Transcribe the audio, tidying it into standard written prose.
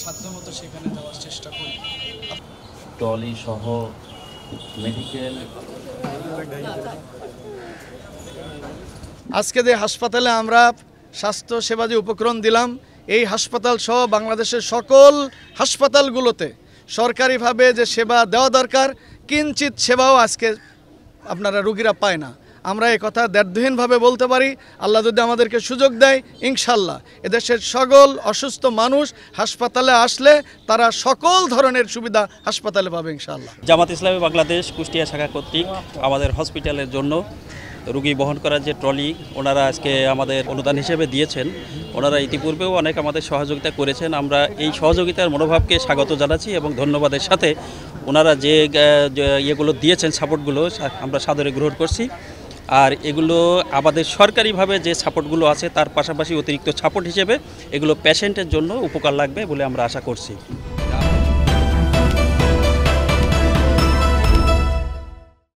সাধ্যমতো সেখানে যাওয়ার চেষ্টা করি। ট্রলি সহ মেডিকেল আজকে যে হাসপাতালে আমরা স্বাস্থ্য সেবা যে উপকরণ দিলাম, এই হাসপাতাল সহ বাংলাদেশের সকল হাসপাতালগুলোতে সরকারিভাবে যে সেবা দেওয়া দরকার, কিঞ্চিত সেবাও আজকে আপনারা রুগীরা পায় না। আমরা এই কথা দ্ব্যর্থহীনভাবে বলতে পারি। আল্লাহ যদি আমাদেরকে সুযোগ দেয়, ইনশাল্লাহ এদেশের সকল অসুস্থ মানুষ হাসপাতালে আসলে তারা সকল ধরনের সুবিধা হাসপাতালে পাবে ইনশাল্লাহ। জামাত ইসলামী বাংলাদেশ কুষ্টিয়া শাখা কর্তৃক আমাদের হসপিটালের জন্য রোগী বহন করার যে ট্রলি ওনারা আজকে আমাদের অনুদান হিসেবে দিয়েছেন। ওনারা ইতিপূর্বেও অনেক আমাদের সহযোগিতা করেছেন। আমরা এই সহযোগিতার মনোভাবকে স্বাগত জানাচ্ছি এবং ধন্যবাদের সাথে ওনারা যে ইয়েগুলো দিয়েছেন, সাপোর্টগুলো আমরা সাদরে গ্রহণ করছি। আর এগুলো আমাদের সরকারিভাবে যে সাপোর্টগুলো আছে তার পাশাপাশি অতিরিক্ত সাপোর্ট হিসেবে এগুলো পেশেন্টের জন্য উপকার লাগবে বলে আমরা আশা করছি।